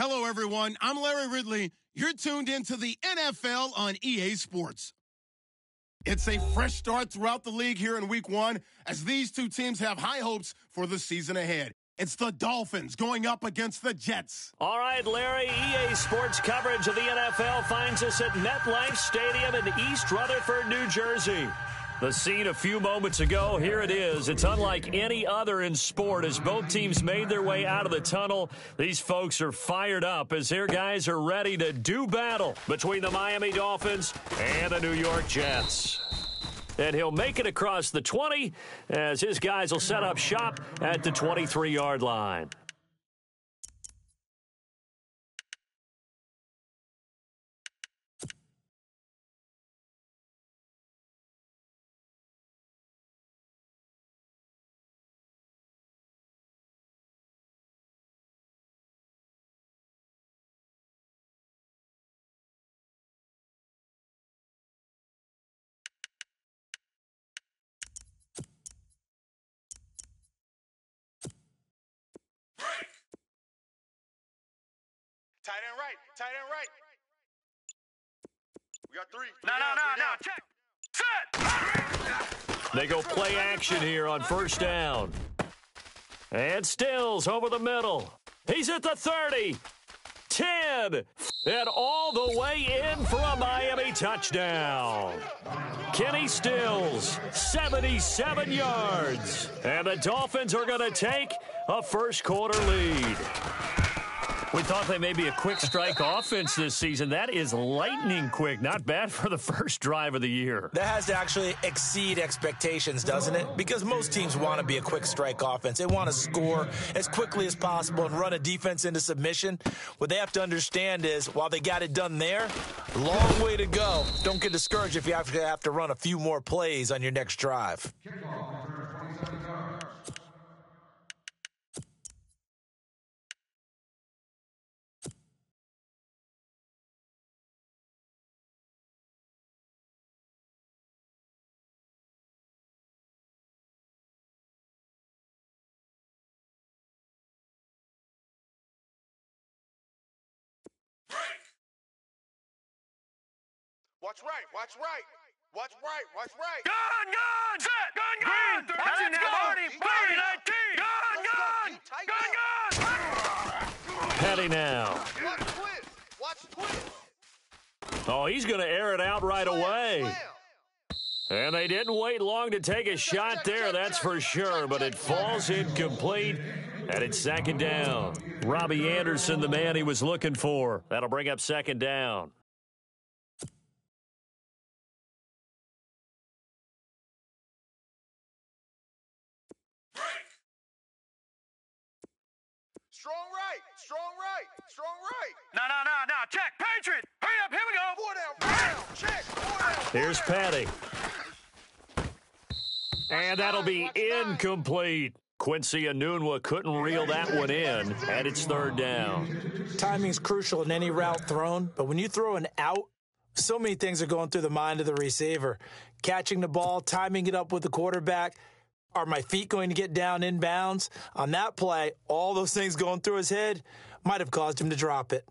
Hello, everyone. I'm Larry Ridley. You're tuned into the NFL on EA Sports. It's a fresh start throughout the league here in Week 1 as these two teams have high hopes for the season ahead. It's the Dolphins going up against the Jets. All right, Larry, EA Sports coverage of the NFL finds us at MetLife Stadium in East Rutherford, New Jersey. The scene a few moments ago, here it is. It's unlike any other in sport as both teams made their way out of the tunnel. These folks are fired up as their guys are ready to do battle between the Miami Dolphins and the New York Jets. And he'll make it across the 20 as his guys will set up shop at the 23-yard line. Tight end right. Tight end right. We got three. No. Check. Set. They go play action here on first down. And Stills over the middle. He's at the 30. 10. And all the way in for a Miami touchdown. Kenny Stills, 77 yards. And the Dolphins are going to take a first quarter lead. We thought they may be a quick strike offense this season. That is lightning quick. Not bad for the first drive of the year. That has to actually exceed expectations, doesn't it? Because most teams want to be a quick strike offense. They want to score as quickly as possible and run a defense into submission. What they have to understand is, while they got it done there, long way to go. Don't get discouraged if you actually have to run a few more plays on your next drive. Watch right. Watch right. Watch right. Watch right. Gun. Set. Gun. Let's go. Gun. Petty now. Watch twist. Oh, he's going to air it out right away. And they didn't wait long to take a shot there, that's for sure, but it falls incomplete, and it's second down. Robbie Anderson, the man he was looking for. That'll bring up second down. Strong right. No. Check. Patriot. Hurry up. Here we go. Four down. Check. Here's Patty. And that'll be incomplete. Quincy Enunwa couldn't reel that one in, and it's third down. Timing's crucial in any route thrown, but when you throw an out, so many things are going through the mind of the receiver. Catching the ball, timing it up with the quarterback. Are my feet going to get down inbounds? On that play, all those things going through his head might have caused him to drop it.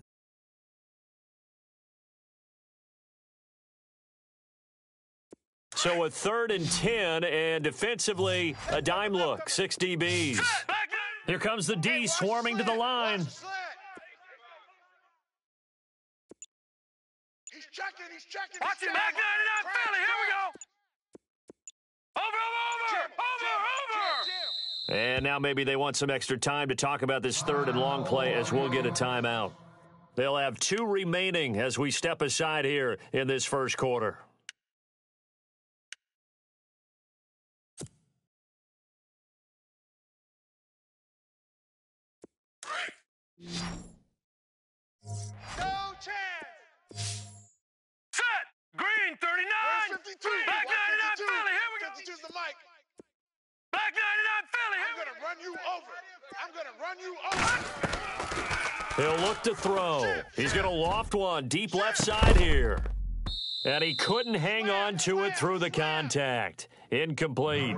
So a 3rd and 10, and defensively, a dime look, 6 DBs. Here comes the D swarming to the line. He's checking. Watch it. Back 99 Philly. Here we go. Over. And now maybe they want some extra time to talk about this 3rd and long play as we'll get a timeout. They'll have 2 remaining as we step aside here in this first quarter. No chance. Set. Green 39. Back 99 Philly. Here we go. 52's the mic. Back 99 Philly. I'm going to run you over. He'll look to throw. He's going to loft one deep left side here. And he couldn't hang on to it through the contact. Incomplete.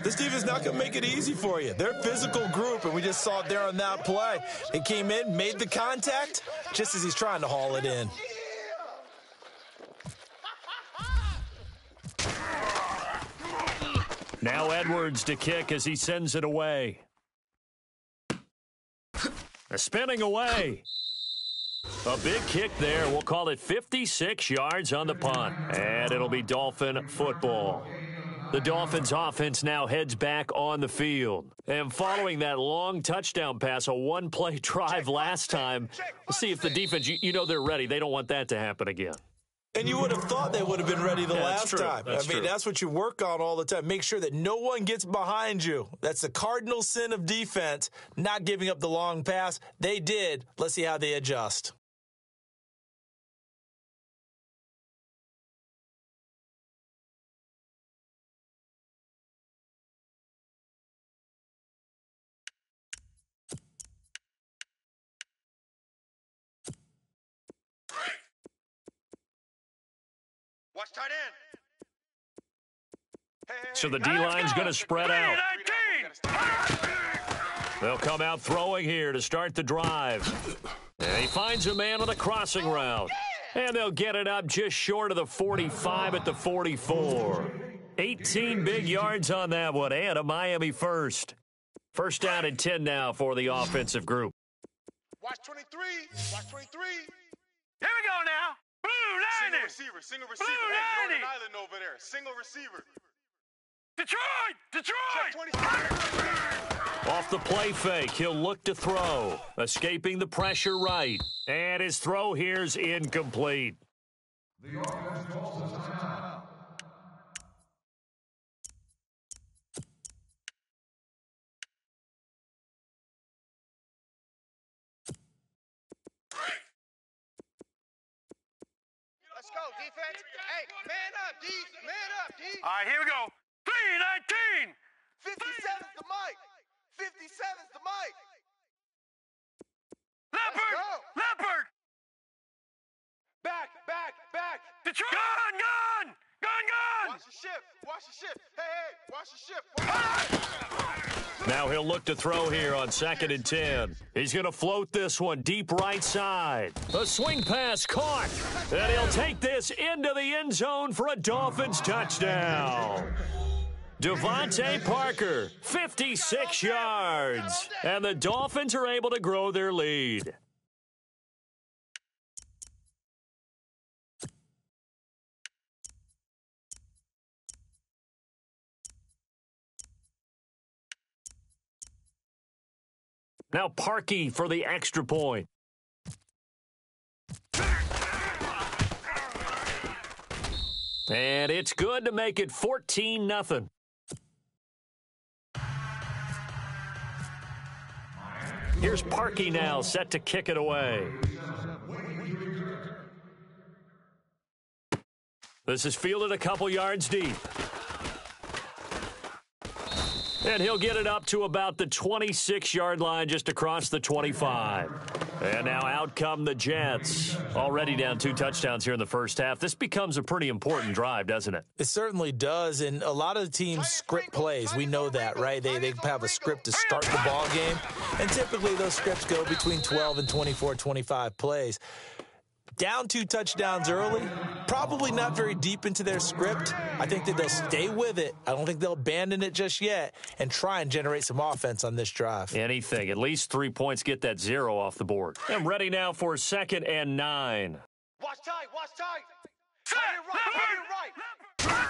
This defense is not going to make it easy for you. They're a physical group, and we just saw it there on that play. He came in, made the contact, just as he's trying to haul it in. Now Edwards to kick as he sends it away. Spinning away. A big kick there. We'll call it 56 yards on the punt. And it'll be Dolphin football. The Dolphins offense now heads back on the field. And following that long touchdown pass, a one-play drive last time, we'll see if the defense, you know they're ready. They don't want that to happen again. And you would have thought they would have been ready the last time. I mean, that's what you work on all the time. Make sure that no one gets behind you. That's the cardinal sin of defense, not giving up the long pass. They did. Let's see how they adjust. Watch tight end. So the D-line's going to spread out. They'll come out throwing here to start the drive. And he finds a man on the crossing route. And they'll get it up just short of the 45 at the 44. 18 big yards on that one, and a Miami first. First down and 10 now for the offensive group. Watch 23. Watch 23. Here we go now. Blue Niners. Single receiver. Blue Hey, Northern Niners. Island over there. Single receiver. Detroit. Check 23. Off the play fake, he'll look to throw. Escaping the pressure right. And his throw here's incomplete. Let's go, defense. Hey, man up, D. Man up, D. All right, here we go. 319. 57's the mic. 57's the mic. Leopard. go. Leopard. Back. Detroit. Gun. Watch the shift. Hey, watch the shift. Now he'll look to throw here on 2nd and 10. He's going to float this one deep right side. A swing pass caught. And he'll take this into the end zone for a Dolphins touchdown. Devontae Parker, 56 yards. And the Dolphins are able to grow their lead. Now Parkey for the extra point. And it's good to make it 14-0. Here's Parkey now, set to kick it away. This is fielded a couple yards deep. And he'll get it up to about the 26-yard line, just across the 25. And now out come the Jets. Already down 2 touchdowns here in the first half. This becomes a pretty important drive, doesn't it? It certainly does, and a lot of the teams script plays. We know that, right? They have a script to start the ball game, and typically those scripts go between 12 and 24, 25 plays. Down 2 touchdowns early, probably not very deep into their script. I think that they'll stay with it. I don't think they'll abandon it just yet and try and generate some offense on this drive. Anything. At least 3 points, get that 0 off the board. I'm ready now for 2nd and 9. Watch tight. Set. Right.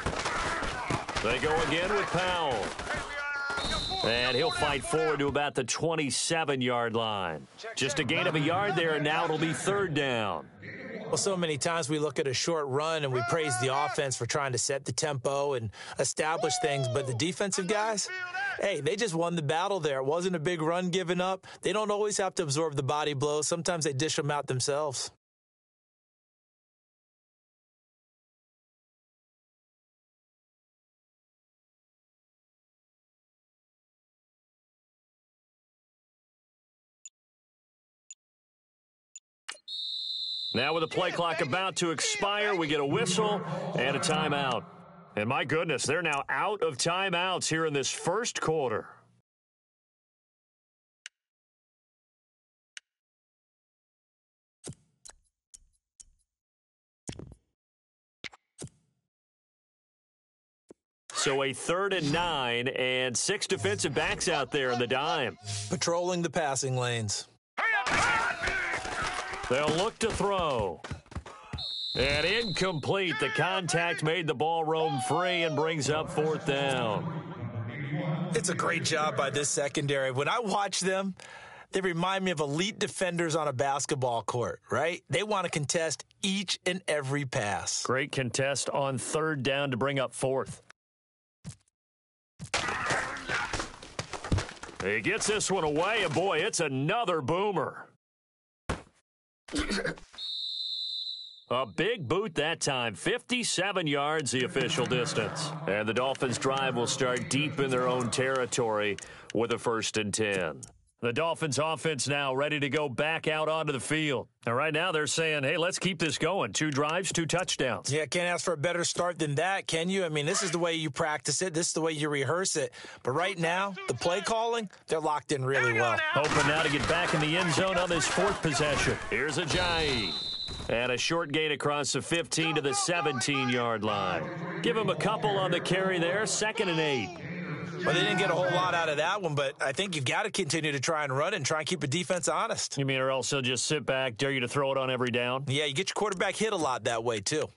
They go again with Powell. And he'll fight forward to about the 27-yard line. Just a gain of a yard there, and now it'll be 3rd down. Well, so many times we look at a short run and we praise the offense for trying to set the tempo and establish things, but the defensive guys, hey, they just won the battle there. It wasn't a big run given up. They don't always have to absorb the body blows. Sometimes they dish them out themselves. Now with the play clock about to expire, we get a whistle and a timeout. And my goodness, they're now out of timeouts here in this first quarter. So a 3rd and 9 and 6 defensive backs out there in the dime. Patrolling the passing lanes. They'll look to throw. And incomplete. The contact made the ball roam free and brings up 4th down. It's a great job by this secondary. When I watch them, they remind me of elite defenders on a basketball court, right? They want to contest each and every pass. Great contest on 3rd down to bring up 4th. He gets this one away, and boy, it's another boomer. A big boot that time, 57 yards the official distance. And the Dolphins' drive will start deep in their own territory with a 1st and 10. The Dolphins' offense now ready to go back out onto the field. And right now they're saying, hey, let's keep this going. 2 drives, 2 touchdowns. Yeah, can't ask for a better start than that, can you? I mean, this is the way you practice it. This is the way you rehearse it. But right now, the play calling, they're locked in really well. Hoping now to get back in the end zone on this 4th possession. Here's Ajayi. And a short gain across the 15 to the 17-yard line. Give him a couple on the carry there, 2nd and 8. Well, they didn't get a whole lot out of that one, but I think you've got to continue to try and run and try and keep a defense honest. You mean, or else they'll just sit back, dare you to throw it on every down? Yeah, you get your quarterback hit a lot that way, too.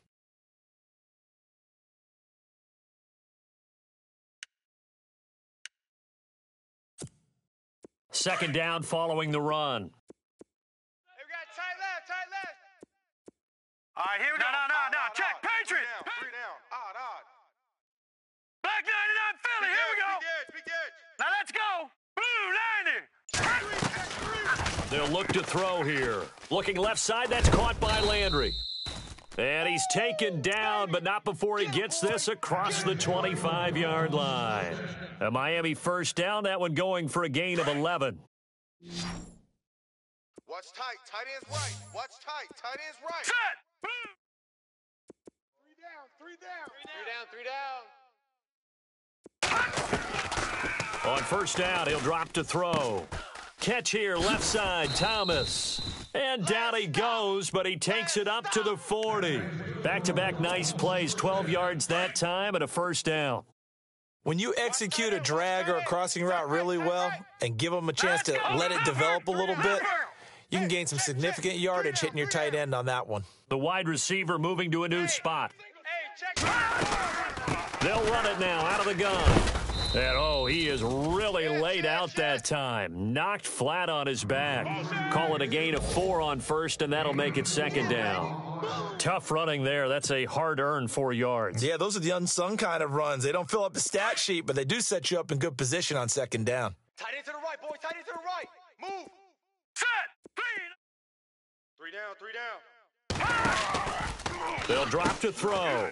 Second down following the run. Hey, we got tight left, tight left. All right, here we go. No. Check. Patriots. 3 down. Odd. Black 99 Philly. Here we go. Big edge. Now let's go. Blue 90. They'll look to throw here. Looking left side, that's caught by Landry. And he's taken down, but not before he gets this across the 25-yard line. A Miami 1st down, that one going for a gain of 11. Watch tight. Tight end's right. Watch tight. Tight end's right. Set. 3 down. On 1st down, he'll drop to throw. Catch here, left side, Thomas. And down he goes, but he takes it up to the 40. Back-to-back nice plays, 12 yards that time and a 1st down. When you execute a drag or a crossing route really well and give them a chance to let it develop a little bit, you can gain some significant yardage hitting your tight end on that one. The wide receiver moving to a new spot. They'll run it now out of the gun. And, he is really laid out that time. Knocked flat on his back. Call it a gain of 4 on 1st, and that'll make it 2nd down. Tough running there. That's a hard-earned 4 yards. Yeah, those are the unsung kind of runs. They don't fill up the stat sheet, but they do set you up in good position on 2nd down. Tight end to the right, boys. Tight end to the right. Move. Set. 3 down. They'll drop to throw.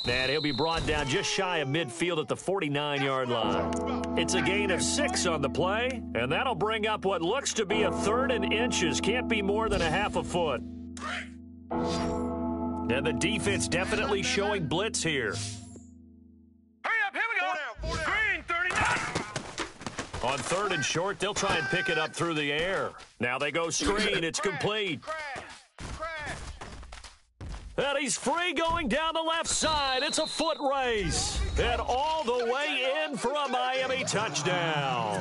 And he'll be brought down just shy of midfield at the 49-yard line. It's a gain of 6 on the play, and that'll bring up what looks to be a 3rd and inches. Can't be more than a half a foot. And the defense definitely showing blitz here. Hurry up, here we go. 4 down. Green 39. On 3rd and short, they'll try and pick it up through the air. Now they go screen. It's complete. Crash. And he's free going down the left side. It's a foot race. And all the way in for a Miami touchdown.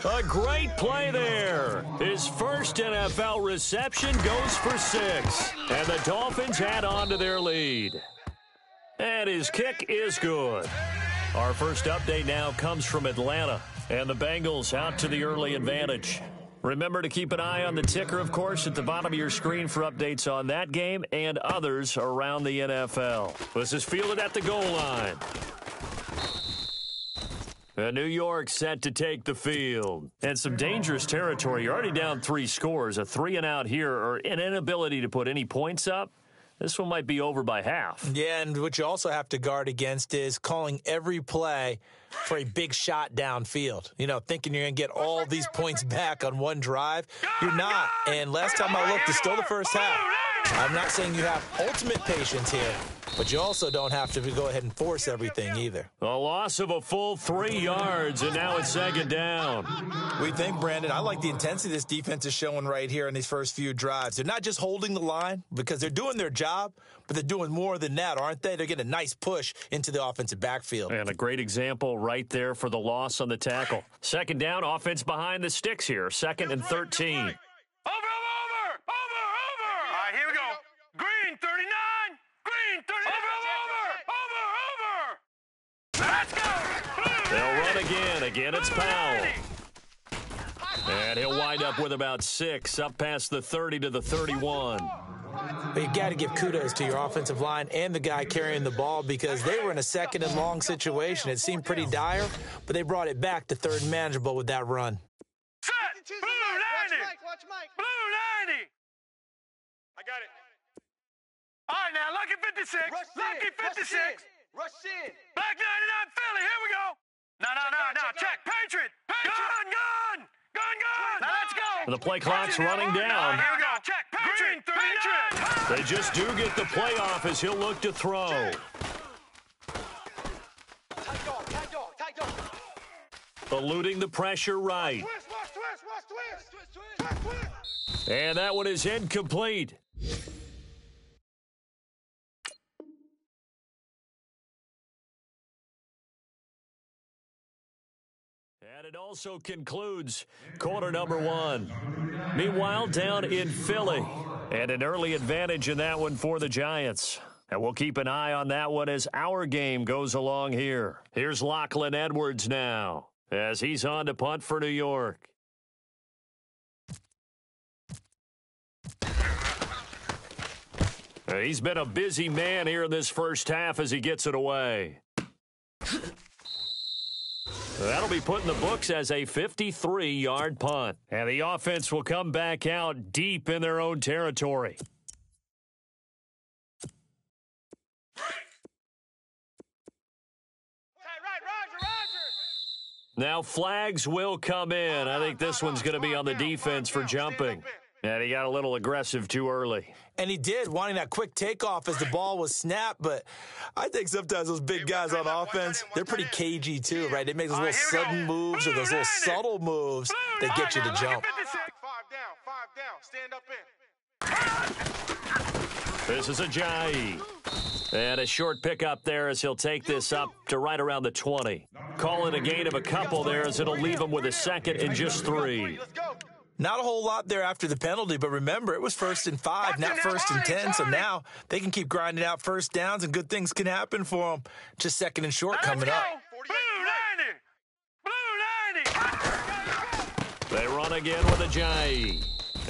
A great play there. His first NFL reception goes for 6. And the Dolphins add on to their lead. And his kick is good. Our first update now comes from Atlanta. And the Bengals out to the early advantage. Remember to keep an eye on the ticker, of course, at the bottom of your screen for updates on that game and others around the NFL. This is fielded at the goal line. And New York set to take the field. And some dangerous territory. You're already down 3 scores. A 3-and-out here or an inability to put any points up. This one might be over by half. Yeah, and what you also have to guard against is calling every play for a big shot downfield. You know, thinking you're going to get all these points back on one drive. You're not. And last time I looked, it's still the first half. I'm not saying you have ultimate patience here, but you also don't have to go ahead and force everything either. A loss of a full 3 yards, and now it's second down. We think, Brandon, I like the intensity this defense is showing right here in these first few drives. They're not just holding the line because they're doing their job, but they're doing more than that, aren't they? They're getting a nice push into the offensive backfield. And a great example right there for the loss on the tackle. Second down, offense behind the sticks here. 2nd and 13. Over! All right, here we go. Green 39. Green 39. Over. Let's go. They'll run again. Again, it's Powell. And he'll wind up with about 6, up past the 30 to the 31. But you got to give kudos to your offensive line and the guy carrying the ball because they were in a 2nd and long situation. It seemed pretty dire, but they brought it back to 3rd and manageable with that run. Set. Blue 90. Blue 90. I got it. All right, now, Lucky 56. Lucky 56. Rush in. Black 99 Philly. Here we go. No. Check. Patriot. Gun. Now let's go. The play clock's running down. Here we go. Check. Patriot. They just do get the playoff as he'll look to throw. Tight dog. Eluding the pressure right. Twist. And that one is incomplete. And it also concludes quarter number 1. Meanwhile, down in Philly, and an early advantage in that one for the Giants. And we'll keep an eye on that one as our game goes along here. Here's Lachlan Edwards now as he's on to punt for New York. He's been a busy man here in this first half as he gets it away. That'll be put in the books as a 53-yard punt. And the offense will come back out deep in their own territory. Now flags will come in. I think this one's going to be on the defense for jumping. And he got a little aggressive too early. And he did, wanting that quick takeoff as the ball was snapped. But I think sometimes those big guys on offense, they're pretty cagey too, right? They make those little sudden moves or those little subtle moves that get you to jump. 5 down. Stand up in. This is Ajayi. And a short pickup there as he'll take this up to right around the 20. Call it a gain of a couple there as it'll leave him with a 2nd and just 3. Let's go. Not a whole lot there after the penalty, but remember, it was 1st and 5, not 1st and 10, so now they can keep grinding out first downs and good things can happen for them. Just 2nd and short coming up. Blue 90. They run again with Ajayi.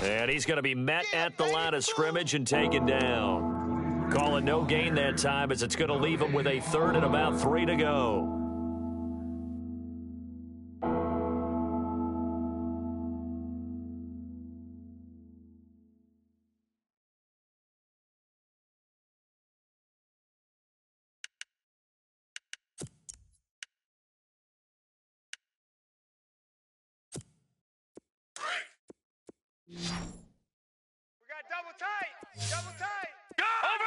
And he's going to be met at the line of scrimmage and taken down. Call it no gain that time as it's going to leave him with a 3rd and about 3 to go. We got double tight. Go. Over.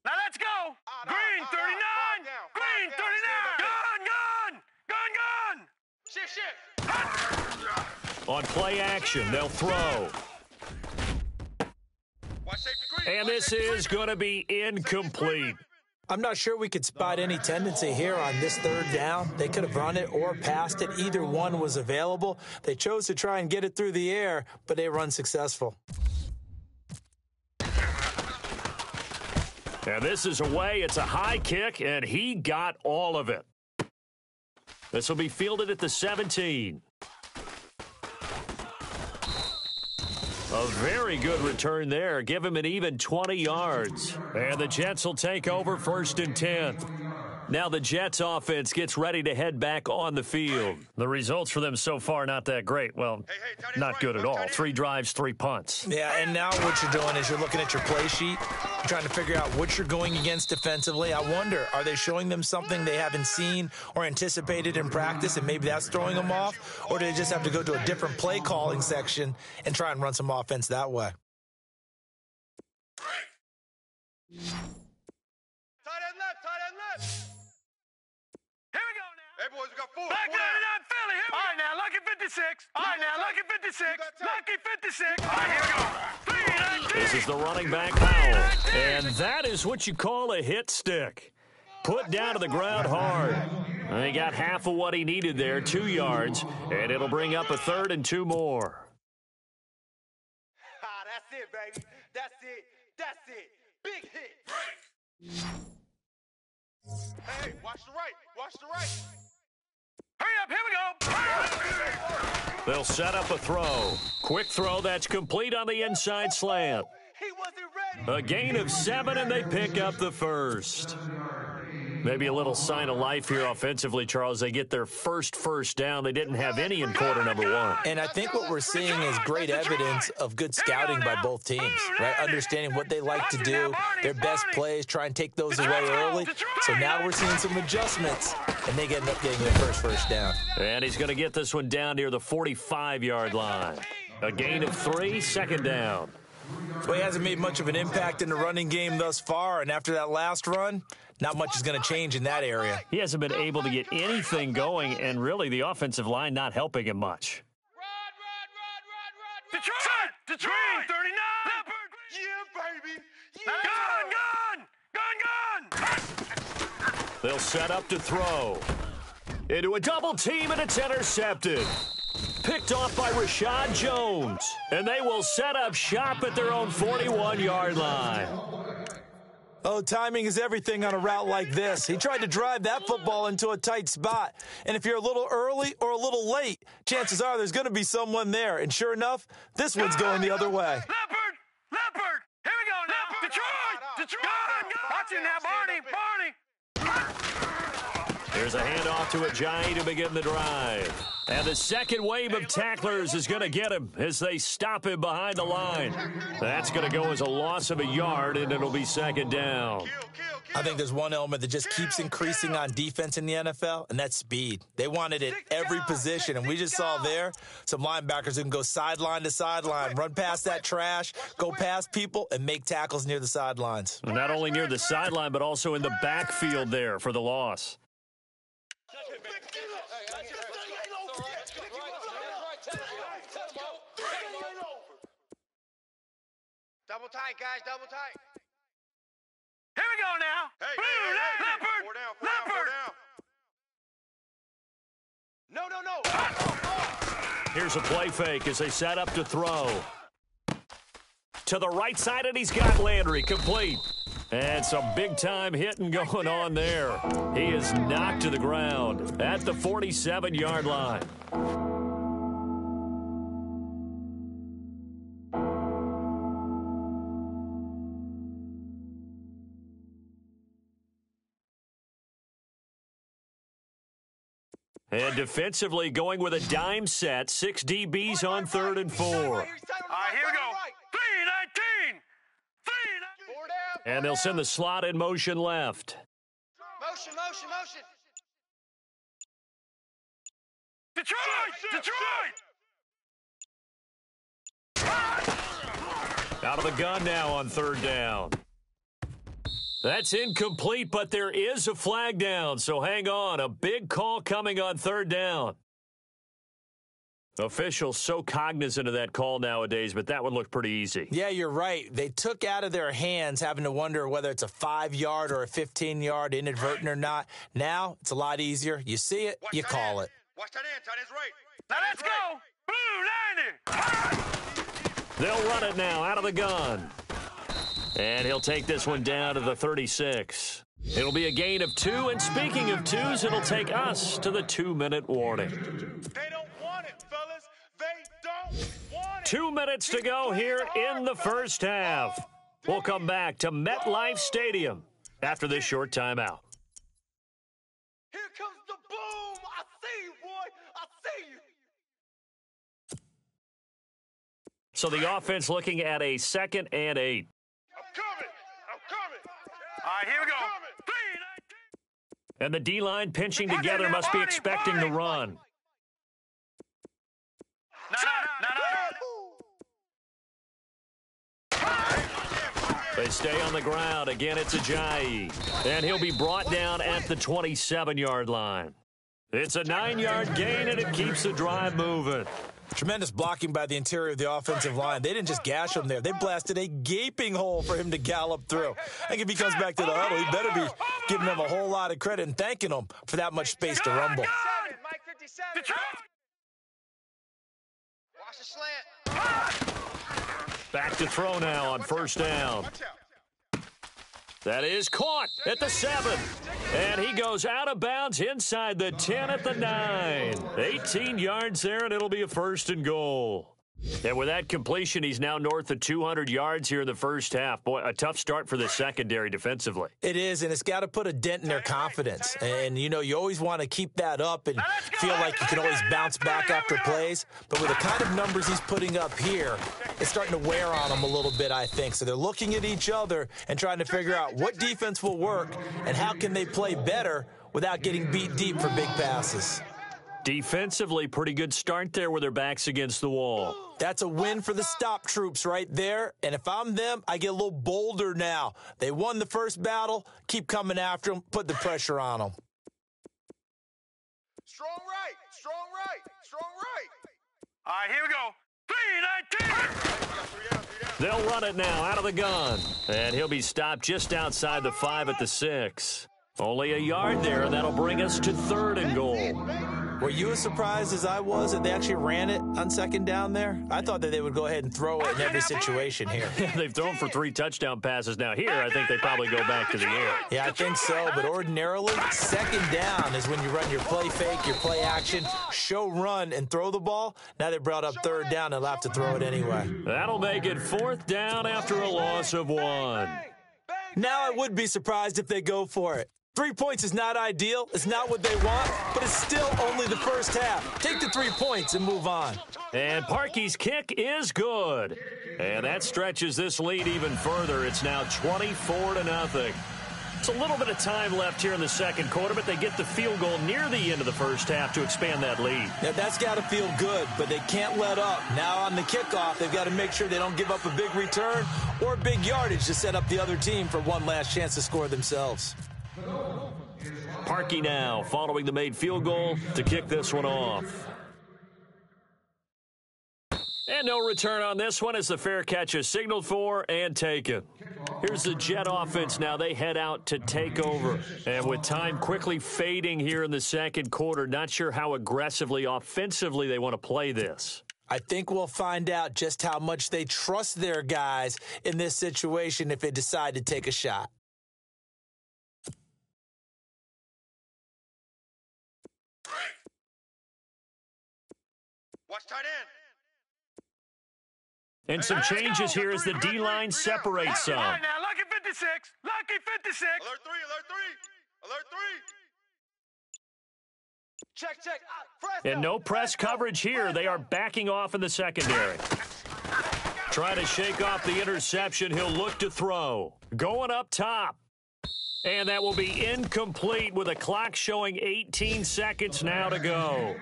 Now let's go. Green 39. Green 39. Gun. Shift. On play action, they'll throw. And this is going to be incomplete. I'm not sure we could spot any tendency here on this 3rd down. They could have run it or passed it. Either one was available. They chose to try and get it through the air, but they were unsuccessful. And this is away. It's a high kick, and he got all of it. This will be fielded at the 17. A very good return there. Give him an even 20 yards. And the Jets will take over 1st and 10. Now the Jets offense gets ready to head back on the field. The results for them so far not that great. Well, not good at all. 3 drives, 3 punts. Yeah, and now what you're doing is you're looking at your play sheet. You're trying to figure out what you're going against defensively. I wonder, are they showing them something they haven't seen or anticipated in practice, and maybe that's throwing them off? Or do they just have to go to a different play calling section and try and run some offense that way? Tight end left, tight end left. Here we go now. Hey, boys, we got 4. Back 4 to down. 99 Philly. Here we go. All right, now, lucky 56. All right, now, lucky 56. Lucky 56. All right, here we go. 3-19. This is the running back, Powell. And that is what you call a hit stick. Put down to the ground hard. And he got half of what he needed there, 2 yards, and it'll bring up a 3rd and 2 more. Ah, that's it, baby. That's it. That's it. Big hit. Hey, watch the right. Watch the right. Hurry up, here we go. They'll set up a throw. Quick throw that's complete on the inside slant. He wasn't ready. A gain of 7, and they pick up the first. Maybe a little sign of life here offensively, Charles. They get their first down. They didn't have any in quarter number 1. And I think what we're seeing is great evidence of good scouting by both teams, right? Understanding what they like to do, their best plays, try and take those away early. So now we're seeing some adjustments, and they end up getting their first down. And he's going to get this one down near the 45-yard line. A gain of 3, 2nd down. Well, he hasn't made much of an impact in the running game thus far, and after that last run, not much is going to change in that area. He hasn't been able to get anything going, and really the offensive line not helping him much. Detroit, 39. Yeah, baby. Gun. They'll set up to throw. Into a double team, and it's intercepted. Picked off by Rashad Jones. And they will set up shop at their own 41-yard line. Oh, timing is everything on a route like this. He tried to drive that football into a tight spot. And if you're a little early or a little late, chances are there's going to be someone there. And sure enough, this one's going the other way. Leopard. Here we go now. Detroit. Watch it now, Barney. There's a handoff to Ajayi to begin the drive. And the second wave of tacklers is going to get him as they stop him behind the line. That's going to go as a loss of a yard, and it'll be 2nd down. I think there's one element that just keeps increasing on defense in the NFL, and that's speed. They want it at every position, and we just saw there some linebackers who can go sideline to sideline, run past that trash, go past people, and make tackles near the sidelines. Not only near the sideline, but also in the backfield there for the loss. Double tight, guys. Double tight. Here we go now. Hey. Leopard. No. Here's a play fake as they set up to throw. To the right side, and he's got Landry complete. And some big-time hitting going on there. He is knocked to the ground at the 47-yard line. And defensively going with a dime set, 6 DBs on 3rd and 4. All right, here we go. 3-19. And they'll send the slot in motion left. Motion. Detroit. Out of the gun now on 3rd down. That's incomplete, but there is a flag down, so hang on. A big call coming on 3rd down. Officials so cognizant of that call nowadays, but that one looked pretty easy. Yeah, you're right. They took out of their hands having to wonder whether it's a 5-yard or a 15-yard inadvertent or not. Now, it's a lot easier. You see it, you call it. Watch tight end. Tight end's right. Now let's go. Blue 90. They'll run it now out of the gun. And he'll take this one down to the 36. It'll be a gain of 2, and speaking of 2s, it'll take us to the 2-minute warning. They don't want it, fellas. They don't want it. 2 minutes to go here in the first half. We'll come back to MetLife Stadium after this short timeout. Here comes the boom. I see you, boy. I see you. So the offense looking at a 2nd and 8. I'm coming. All right, here we go. 3-19. And the D-line pinching together must be expecting the run. No. They stay on the ground. Again, it's Ajayi. And he'll be brought down at the 27-yard line. It's a 9-yard gain, and it keeps the drive moving. Tremendous blocking by the interior of the offensive line. They didn't just gash him there. They blasted a gaping hole for him to gallop through. I think if he comes back to the huddle, he better be giving them a whole lot of credit and thanking them for that much space to rumble. Mike 57. Watch the slant. Back to throw now on first down. That is caught at the 7. And he goes out of bounds inside the 10 at the 9. 18 yards there, and it'll be a first and goal. And with that completion, he's now north of 200 yards here in the first half. Boy, a tough start for the secondary defensively. It is, and it's got to put a dent in their confidence. And, you know, you always want to keep that up and feel like you can always bounce back after plays. But with the kind of numbers he's putting up here, it's starting to wear on them a little bit, I think. So they're looking at each other and trying to figure out what defense will work and how can they play better without getting beat deep for big passes. Defensively, pretty good start there with their backs against the wall. That's a win for the stop troops right there. And if I'm them, I get a little bolder now. They won the first battle. Keep coming after them. Put the pressure on them. Strong right. Strong right. Strong right. All right, here we go. 3-19. They'll run it now out of the gun. And he'll be stopped just outside the 5 at the 6. Only a yard there, and that'll bring us to 3rd and goal. Were you as surprised as I was that they actually ran it on 2nd down there? I thought that they would go ahead and throw it in every situation here. They've thrown for 3 touchdown passes now. Here, I think they probably go back to the air. Yeah, I think so, but ordinarily, 2nd down is when you run your play fake, your play action, show run, and throw the ball. Now they brought up 3rd down, and they'll have to throw it anyway. That'll make it 4th down after a loss of 1. Now I would be surprised if they go for it. 3 points is not ideal. It's not what they want, but it's still only the first half. Take the 3 points and move on. And Parkey's kick is good. And that stretches this lead even further. It's now 24-0. It's a little bit of time left here in the 2nd quarter, but they get the field goal near the end of the first half to expand that lead. Now, that's got to feel good, but they can't let up. Now on the kickoff, they've got to make sure they don't give up a big return or big yardage to set up the other team for one last chance to score themselves. Parkey now following the made field goal to kick this one off. And no return on this one as the fair catch is signaled for and taken. Here's the Jet offense now. They head out to take over. And with time quickly fading here in the 2nd quarter, not sure how aggressively, offensively they want to play this. I think we'll find out just how much they trust their guys in this situation if they decide to take a shot. Watch tight end. And some changes here as the D-line separates some. All right, now, lucky 56. Lucky 56. Alert 3. Alert 3. Alert 3. Check. And no press coverage here. They are backing off in the secondary. Trying to shake off the interception. He'll look to throw. Going up top. And that will be incomplete with a clock showing 18 seconds now to go.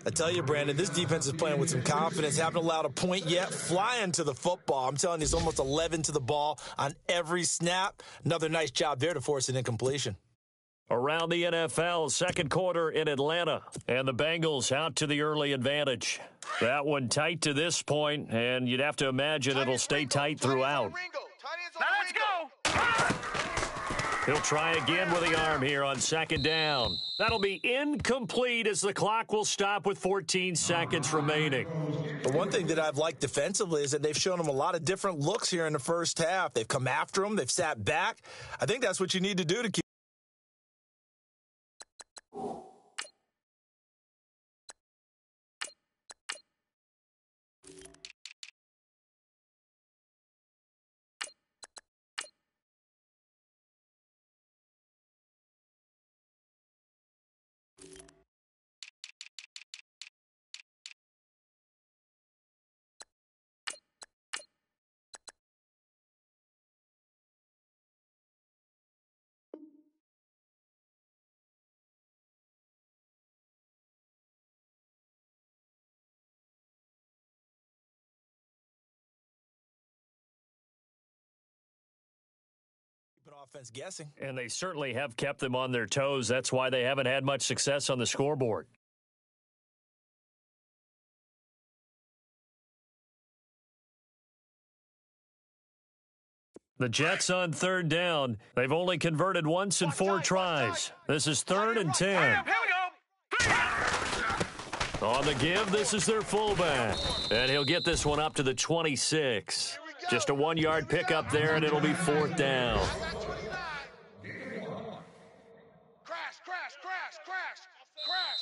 I tell you, Brandon, this defense is playing with some confidence. Haven't allowed a point yet. Flying to the football. I'm telling you, it's almost 11 to the ball on every snap. Another nice job there to force an incompletion. Around the NFL, 2nd quarter in Atlanta. And the Bengals out to the early advantage. That one tight to this point, and you'd have to imagine it'll stay tight throughout. Now let's go. He'll try again with the arm here on 2nd down. That'll be incomplete as the clock will stop with 14 seconds remaining. The one thing that I've liked defensively is that they've shown them a lot of different looks here in the first half. They've come after them. They've sat back. I think that's what you need to do to keep. offense guessing. And they certainly have kept them on their toes. That's why they haven't had much success on the scoreboard. The Jets on third down. They've only converted once in 4 tries. This is 3rd and 10. Here we go. On the give, this is their fullback. And he'll get this one up to the 26. Just a 1-yard pickup there, and it'll be 4th down.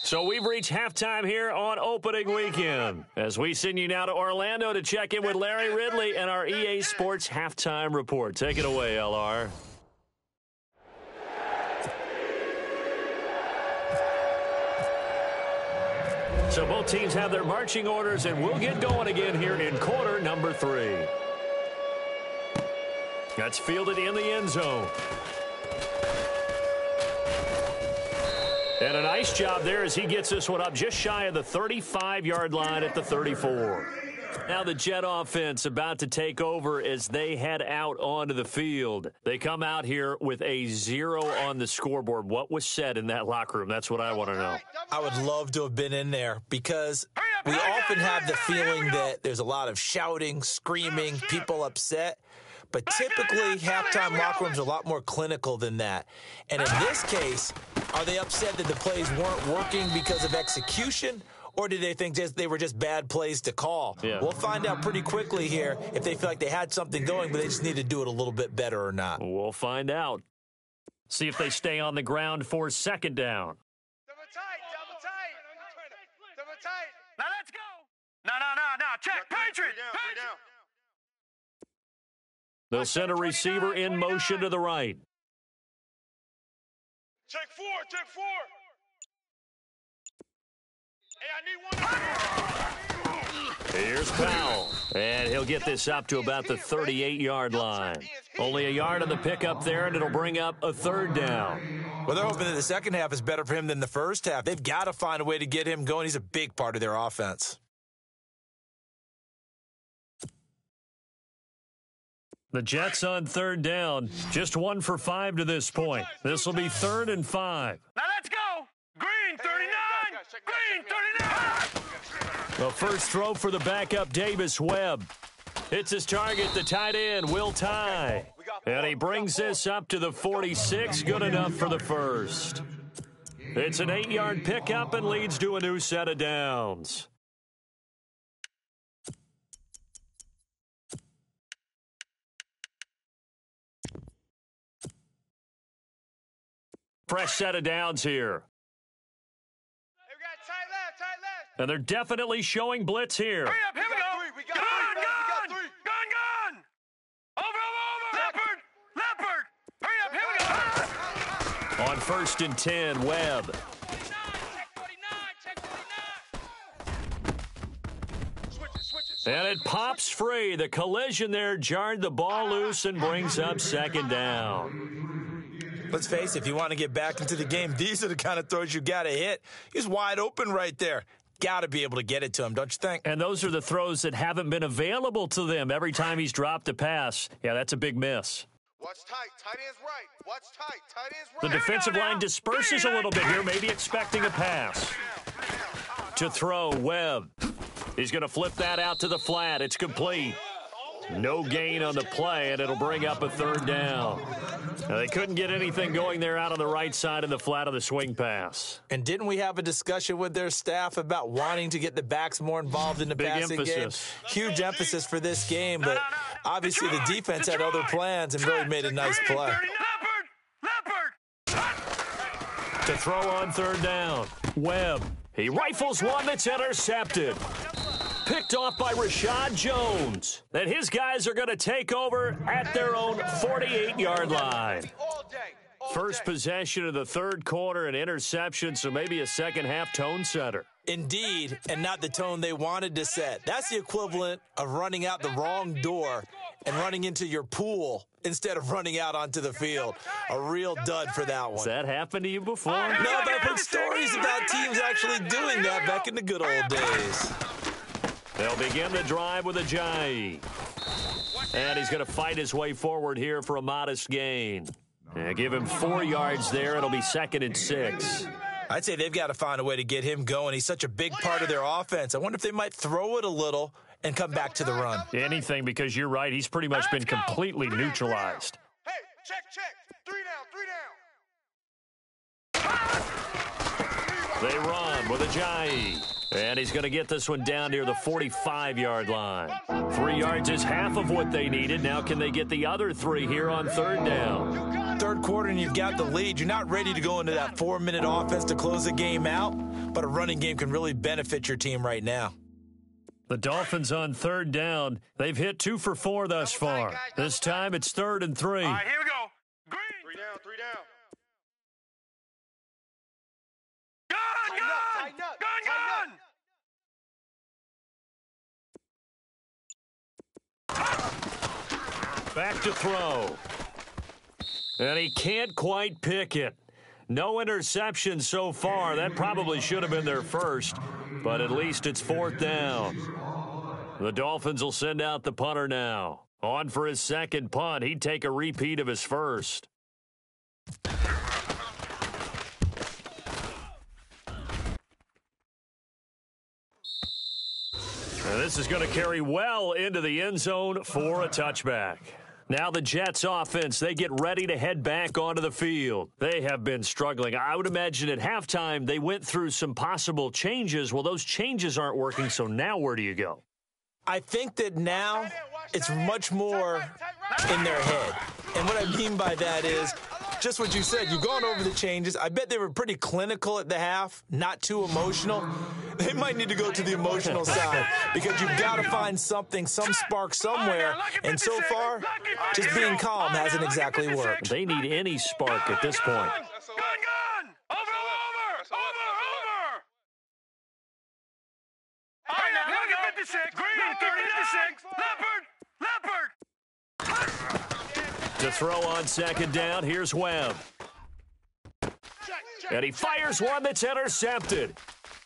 So we've reached halftime here on opening weekend. As we send you now to Orlando to check in with Larry Ridley and our EA Sports Halftime Report. Take it away, LR. So both teams have their marching orders, and we'll get going again here in quarter number 3. That's fielded in the end zone. And a nice job there as he gets this one up just shy of the 35-yard line at the 34. Now the Jet offense about to take over as they head out onto the field. They come out here with a 0 on the scoreboard. What was said in that locker room? That's what I want to know. I would love to have been in there because we often have the feeling that there's a lot of shouting, screaming, people upset. But typically, halftime locker rooms are a lot more clinical than that. And in this case, are they upset that the plays weren't working because of execution? Or did they think they were just bad plays to call? Yeah. We'll find out pretty quickly here if they feel like they had something going, but they just need to do it a little bit better or not. We'll find out. See if they stay on the ground for 2nd down. Double tight. Double tight. Now let's go. No. Check. Patriot. They'll send a receiver in motion to the right. Check 4. Hey, I need one. Here's Powell. And he'll get this up to about the 38-yard line. Only a yard on the pickup there, and it'll bring up a 3rd down. Well, they're hoping that the second half is better for him than the first half. They've got to find a way to get him going. He's a big part of their offense. The Jets on 3rd down. Just 1 for 5 to this point. This will be 3rd and 5. Now let's go. Green 39. The first throw for the backup, Davis Webb. Hits his target, the tight end, Will Tye. And he brings this up to the 46. Good enough for the first. It's an 8-yard pickup and leads to a new set of downs. Fresh set of downs here. Hey, we got tight left. And they're definitely showing blitz here. Hurry up, here we go. Gun. Over. Leopard. Hurry up, here we go. On 1st and 10, Webb. Check 49. Switch it. And it pops free. The collision there jarred the ball loose and brings up 2nd down. Let's face it, if you want to get back into the game, these are the kind of throws you got to hit. He's wide open right there. Got to be able to get it to him, don't you think? And those are the throws that haven't been available to them every time he's dropped a pass. Yeah, that's a big miss. Watch tight. Tight end's right. Watch tight. Tight end's The right. defensive line disperses a little bit here, maybe expecting a pass. To throw, Webb. He's going to flip that out to the flat. It's complete. No gain on the play, and it'll bring up a 3rd down. Now, they couldn't get anything going there out on the right side of the flat of the swing pass. And didn't we have a discussion with their staff about wanting to get the backs more involved in the passing game? Huge emphasis for this game, but obviously the defense had other plans and really made a nice play. Leopard. To throw on 3rd down, Webb. He rifles one that's intercepted. Picked off by Rashad Jones. Then his guys are going to take over at their own 48-yard line. First possession of the 3rd quarter, an interception, so maybe a second-half tone setter. Indeed, and not the tone they wanted to set. That's the equivalent of running out the wrong door and running into your pool instead of running out onto the field. A real dud for that one. Has that happened to you before? No, but I've heard stories about teams actually doing that back in the good old days. They'll begin the drive with Ajayi. And he's going to fight his way forward here for a modest gain. Give him 4 yards there. It'll be 2nd and 6. I'd say they've got to find a way to get him going. He's such a big part of their offense. I wonder if they might throw it a little and come back to the run. Anything, because you're right. He's pretty much been completely neutralized. Hey, check. 3 down. They run with Ajayi. And he's going to get this one down near the 45-yard line. 3 yards is half of what they needed. Now can they get the other 3 here on 3rd down? Third quarter and you've got the lead. You're not ready to go into that 4-minute offense to close the game out, but a running game can really benefit your team right now. The Dolphins on 3rd down. They've hit 2 for 4 thus far. This time it's 3rd and 3. All right, here we go. Green. 3 down. Gun. Back to throw. And he can't quite pick it. No interception so far. That probably should have been their first, but at least it's 4th down. The Dolphins will send out the punter now. On for his 2nd punt. He'd take a repeat of his first. And this is going to carry well into the end zone for a touchback. Now the Jets offense, they get ready to head back onto the field. They have been struggling. I would imagine at halftime they went through some possible changes. Well, those changes aren't working, so now where do you go? I think that now it's much more in their head. And what I mean by that is just what you said. You've gone over the changes. I bet they were pretty clinical at the half, not too emotional. They might need to go to the emotional side because you've got to find something, some spark somewhere. And so far, just being calm hasn't exactly worked. They need any spark at this point. Gun. Over. All right, now, look at 56. Green, 56. Leopard. To throw on 2nd down, here's Webb. And he fires one that's intercepted.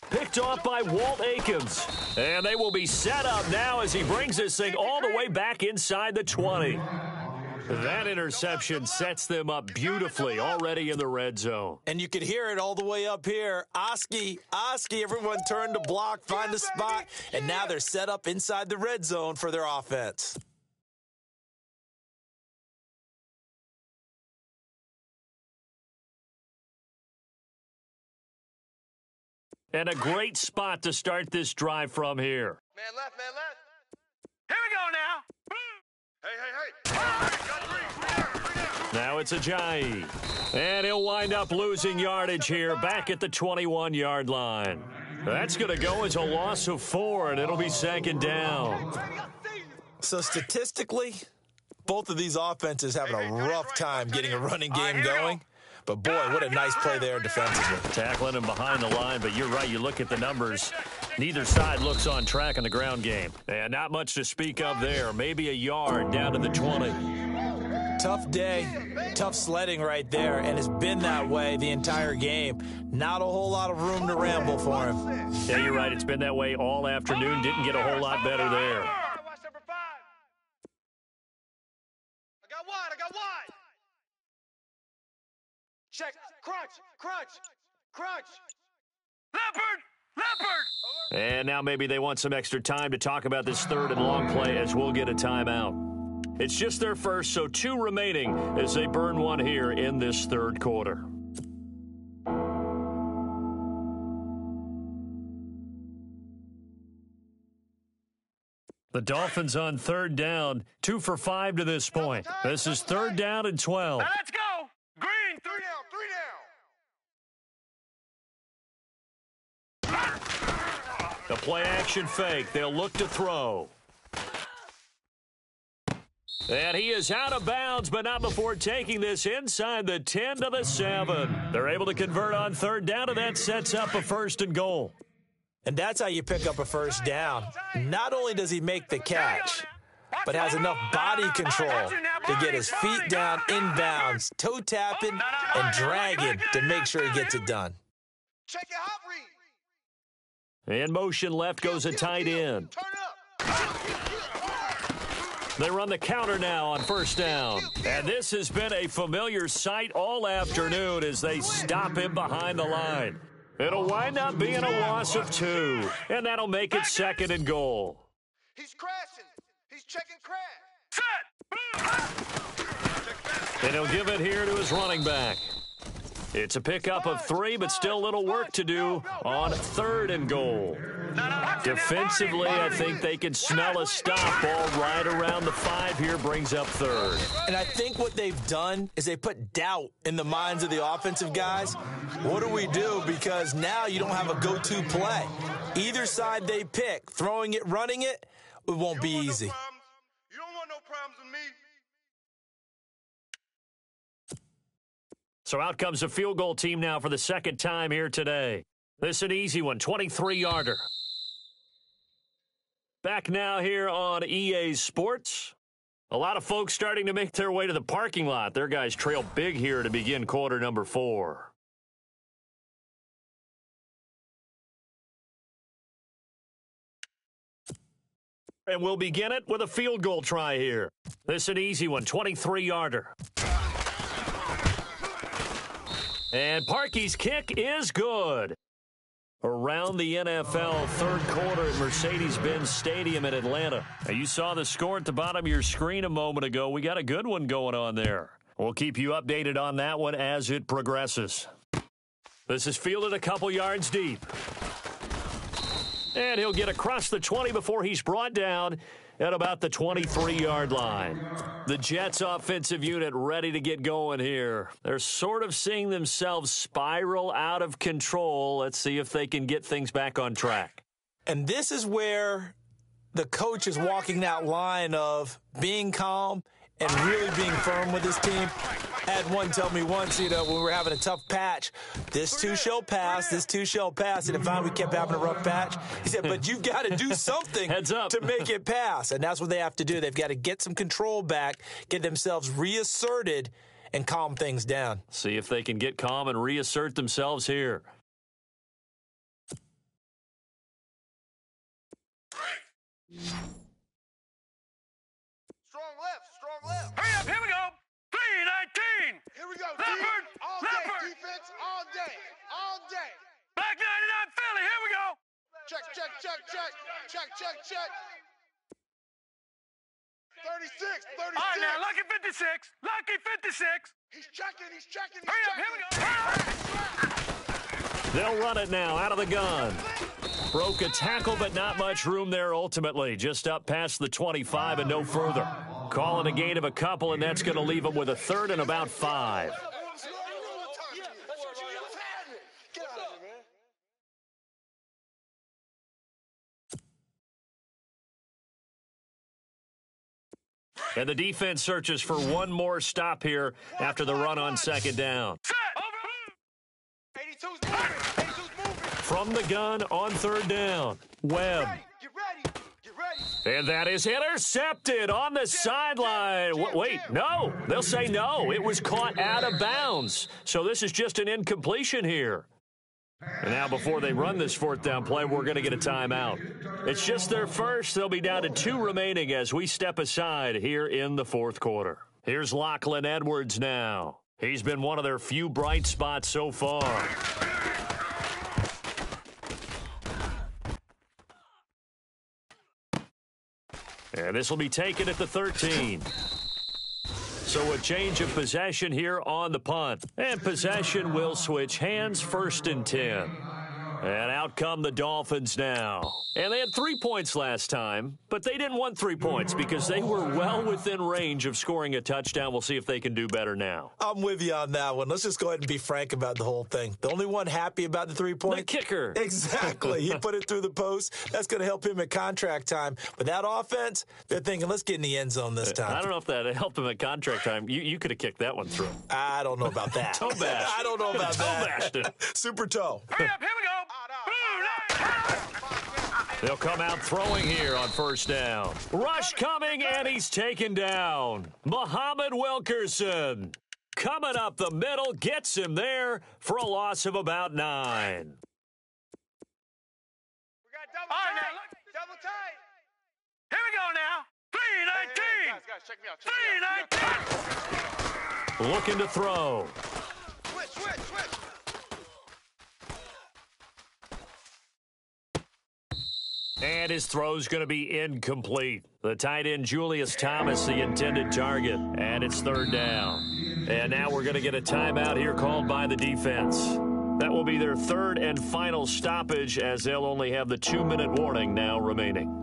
Picked off by Walt Aikens. And they will be set up now as he brings this thing all the way back inside the 20. That interception sets them up beautifully already in the red zone. And you could hear it all the way up here. Oski, everyone turned to block, find a spot, and now they're set up inside the red zone for their offense. And a great spot to start this drive from here. Man left. Here we go now. Hey. Now it's Ajayi. And he'll wind up losing yardage here back at the 21-yard line. That's going to go as a loss of 4, and it'll be 2nd down. So statistically, both of these offenses having a rough time getting a running game going. But, boy, what a nice play there defensively. Tackling him behind the line, but you're right. You look at the numbers. Neither side looks on track in the ground game. And not much to speak of there. Maybe a yard down to the 20. Tough day, tough sledding right there, and it's been that way the entire game. Not a whole lot of room to ramble for him. Yeah, you're right. It's been that way all afternoon. Didn't get a whole lot better there. Watch number 5. I got wide. Check. Crunch. Leopard. And now maybe they want some extra time to talk about this 3rd and long play as we'll get a timeout. It's just their first, so 2 remaining as they burn one here in this 3rd quarter. The Dolphins on 3rd down, 2 for 5 to this point. This is 3rd down and 12. Now let's go. Green. 3 down. The play action fake. They'll look to throw. And he is out of bounds, but not before taking this inside the 10 to the 7. They're able to convert on 3rd down, and that sets up a 1st and goal. And that's how you pick up a 1st down. Not only does he make the catch, but has enough body control to get his feet down inbounds, toe tapping and dragging to make sure he gets it done. Check your hot read. In motion left goes a tight end. Turn up. They run the counter now on first down. And this has been a familiar sight all afternoon as they stop him behind the line. It'll wind up being a loss of 2, and that'll make it 2nd and goal. He's crashing. He's checking crash. Set. And he'll give it here to his running back. It's a pickup of 3, but still little work to do on 3rd and goal. Defensively, I think they can smell a stop ball right around the 5 here, brings up 3rd. And I think what they've done is they put doubt in the minds of the offensive guys. What do we do? Because now you don't have a go-to play. Either side they pick, throwing it, running it, it won't be easy. You don't want no problems with me. So out comes a field goal team now for the 2nd time here today. This is an easy one, 23-yarder. Back now here on EA Sports. A lot of folks starting to make their way to the parking lot. Their guys trail big here to begin quarter number 4. And we'll begin it with a field goal try here. This is an easy one, 23-yarder. And Parkey's kick is good. Around the NFL 3rd quarter at Mercedes-Benz Stadium in Atlanta. Now, you saw the score at the bottom of your screen a moment ago. We got a good one going on there. We'll keep you updated on that one as it progresses. This is fielded a couple yards deep. And he'll get across the 20 before he's brought down at about the 23-yard line. The Jets offensive unit ready to get going here. They're sort of seeing themselves spiral out of control. Let's see if they can get things back on track. And this is where the coach is walking that line of being calm and really being firm with his team. I had one tell me once, when we were having a tough patch, this too shall pass, this too shall pass. And finally we kept having a rough patch. He said, but you've got to do something Heads up. to make it pass. And that's what they have to do. They've got to get some control back, get themselves reasserted, and calm things down. See if they can get calm and reassert themselves here. Strong left. Hurry up, here we go. 319. Here we go. Leopard, All Leopard. day. Defense all day. Black 99 Philly, here we go. Check. 36. All right, now, lucky 56. Lucky 56. He's checking. Hurry up, here we go. They'll run it now out of the gun. Broke a tackle, but not much room there ultimately. Just up past the 25 and no further. Calling a gain of a couple, and that's going to leave them with a 3rd and about 5. And the defense searches for one more stop here after the run on 2nd down. Set. 82's moving. From the gun on 3rd down, Webb. Get ready. And that is intercepted on the sideline. Wait, no. They'll say no. It was caught out of bounds. So this is just an incompletion here. And now before they run this 4th down play, we're going to get a timeout. It's just their first. They'll be down to 2 remaining as we step aside here in the 4th quarter. Here's Lachlan Edwards now. He's been one of their few bright spots so far. And this will be taken at the 13. So a change of possession here on the punt. And possession will switch hands, 1st and 10. And out come the Dolphins now. And they had 3 points last time, but they didn't want 3 points because they were well within range of scoring a touchdown. We'll see if they can do better now. I'm with you on that one. Let's just go ahead and be frank about the whole thing. The only one happy about the 3 points? The kicker. Exactly. He put it through the post. That's going to help him at contract time. But that offense, they're thinking, let's get in the end zone this time. I don't know if that helped him at contract time. You could have kicked that one through. I don't know about that. Toe bash. I don't know about that. Toe bashed it. Super toe. Hurry up, here we go. They'll come out throwing here on 1st down. Rush coming, and he's taken down. Muhammad Wilkerson coming up the middle, gets him there for a loss of about 9. We got double tight. Here we go now. 319. check me out. 319. Looking to throw. Switch. And his throw's going to be incomplete. The tight end, Julius Thomas, the intended target. And it's third down. And now we're going to get a timeout here called by the defense. That will be their third and final stoppage, as they'll only have the 2-minute warning now remaining.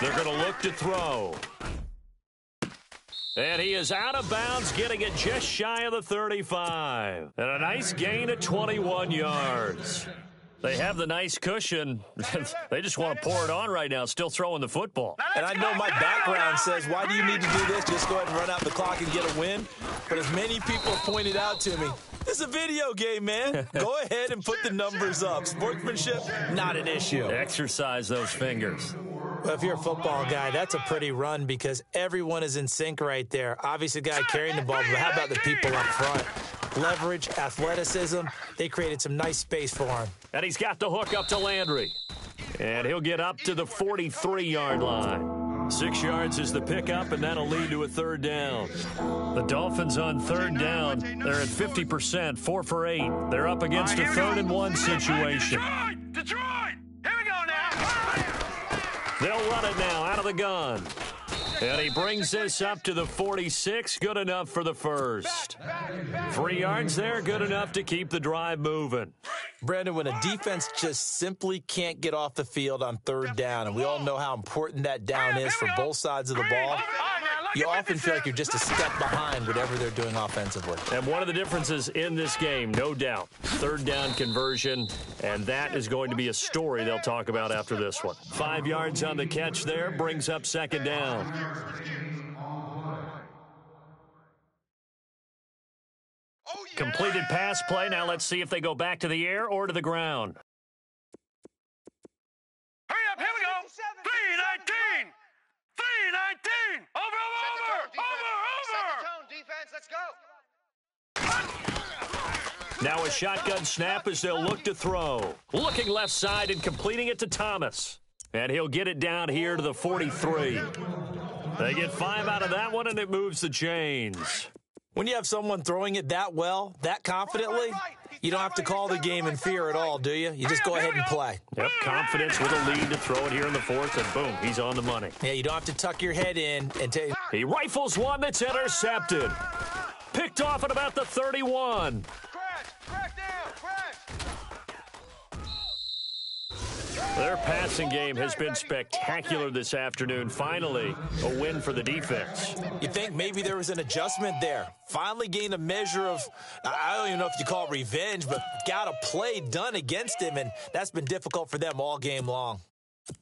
They're going to look to throw. And he is out of bounds, getting it just shy of the 35. And a nice gain of 21 yards. They have the nice cushion. They just want to pour it on right now, still throwing the football. And I know my background says, why do you need to do this? Just go ahead and run out the clock and get a win. But as many people pointed out to me, this is a video game, man. Go ahead and put the numbers up. Sportsmanship, not an issue. Exercise those fingers. Well, if you're a football guy, that's a pretty run because everyone is in sync right there. Obviously, the guy carrying the ball, but how about the people up front? Leverage, athleticism, they created some nice space for him. And he's got the hook up to Landry. And he'll get up to the 43-yard line. 6 yards is the pickup, and that'll lead to a third down. The Dolphins on third down, they're at 50%, 4 for 8. They're up against a 3rd and 1 situation. Detroit! Here we go now! They'll run it now out of the gun. And he brings this up to the 46, good enough for the first. 3 yards there, good enough to keep the drive moving. Brandon, when a defense just simply can't get off the field on third down, and we all know how important that down is for both sides of the ball, you often feel like you're just a step behind whatever they're doing offensively. And one of the differences in this game, no doubt, third down conversion, and that is going to be a story they'll talk about after this one. 5 yards on the catch there, brings up second down. Completed pass play. Now let's see if they go back to the air or to the ground. Hurry up, here we go! 319! 319! Over! Defense, let's go. Now a shotgun snap as they'll look to throw. Looking left side and completing it to Thomas. And he'll get it down here to the 43. They get 5 out of that one, and it moves the chains. When you have someone throwing it that well, that confidently, you don't have to call the game in fear at all, do you? You just go ahead and play. Yep, confidence with a lead to throw it here in the fourth, and boom, he's on the money. Yeah, you don't have to tuck your head in and take. He rifles one that's intercepted. Picked off at about the 31. Crash down, crash. Their passing game has been spectacular this afternoon. Finally, a win for the defense. You think maybe there was an adjustment there. Finally gained a measure of, I don't even know if you call it revenge, but got a play done against him, and that's been difficult for them all game long.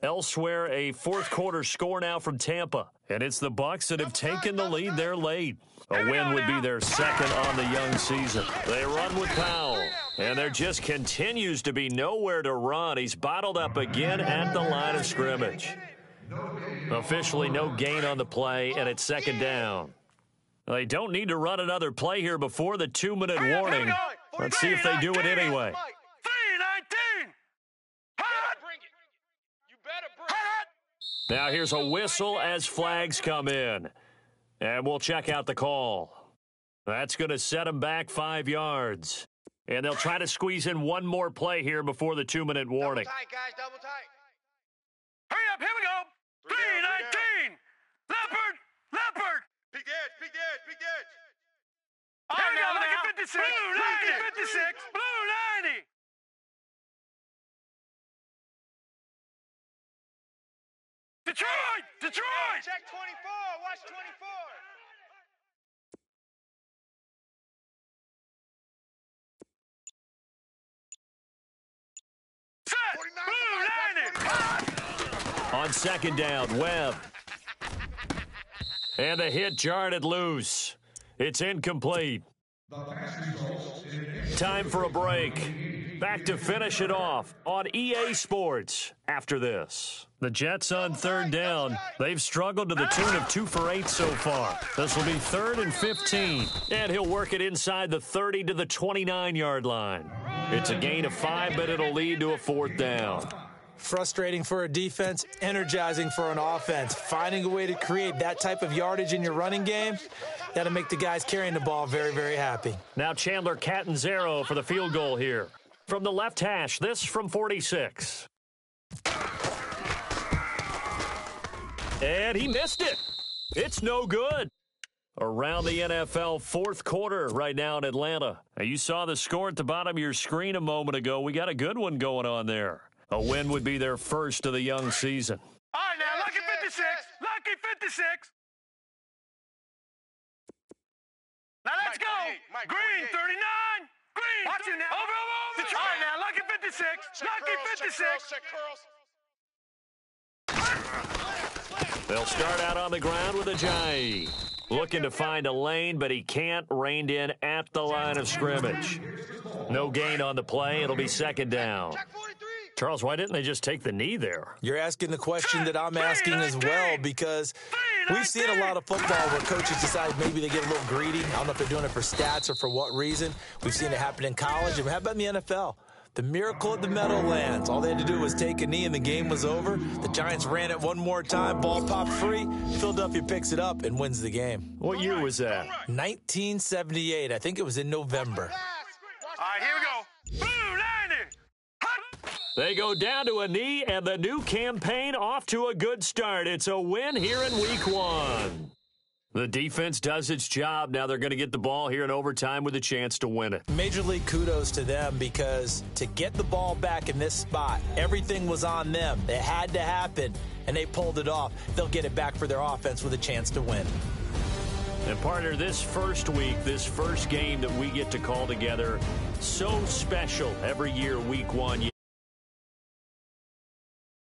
Elsewhere, a fourth quarter score now from Tampa, and it's the Bucs that have taken the lead there late. A win would be their second on the young season. They run with Powell, and there just continues to be nowhere to run. He's bottled up again at the line of scrimmage. Officially no gain on the play, and it's second down. They don't need to run another play here before the 2-minute warning. Let's see if they do it anyway. 319! Now here's a whistle as flags come in. And we'll check out the call. That's going to set them back 5 yards. And they'll try to squeeze in one more play here before the 2-minute warning. Double tight, guys, double tight. Hurry up, here we go! 319! Leopard! Big edge. Here we go, look at 56! Blue 90! 56! Blue 90! Detroit! Check 24, watch 24. Blue 90! On second down, Webb. And the hit jarred it loose. It's incomplete. Time for a break. Back to finish it off on EA Sports after this. The Jets on third down. They've struggled to the tune of 2 for 8 so far. This will be 3rd and 15. And he'll work it inside the 30 to the 29-yard line. It's a gain of 5, but it'll lead to a 4th down. Frustrating for a defense, energizing for an offense. Finding a way to create that type of yardage in your running game, that'll make the guys carrying the ball very, very happy. Now Chandler Catanzaro for the field goal here. From the left hash, this from 46. And he missed it. It's no good. Around the NFL fourth quarter right now in Atlanta. Now, you saw the score at the bottom of your screen a moment ago. We got a good one going on there. A win would be their first of the young season. All right, now, lucky 56. Lucky 56. Now, let's go. Green, 39. Green. Watch it now. Over. All right, now, lucky 56. Lucky 56. They'll start out on the ground with Ajayi. Looking to find a lane, but he can't. Reined in at the line of scrimmage. No gain on the play. It'll be 2nd down. Charles, why didn't they just take the knee there? You're asking the question that I'm asking as well, because we've seen a lot of football where coaches decide maybe they get a little greedy. I don't know if they're doing it for stats or for what reason. We've seen it happen in college. And how about in the NFL? The miracle at the Meadowlands. All they had to do was take a knee and the game was over. The Giants ran it one more time. Ball popped free. Philadelphia picks it up and wins the game. What year was that? 1978. I think it was in November. All right, here we go. Blue 90. They go down to a knee, and the new campaign off to a good start. It's a win here in week 1. The defense does its job. Now they're going to get the ball here in overtime with a chance to win it. Major league kudos to them, because to get the ball back in this spot, everything was on them. It had to happen, and they pulled it off. They'll get it back for their offense with a chance to win. And partner, this first week, this first game that we get to call together, so special every year, week 1.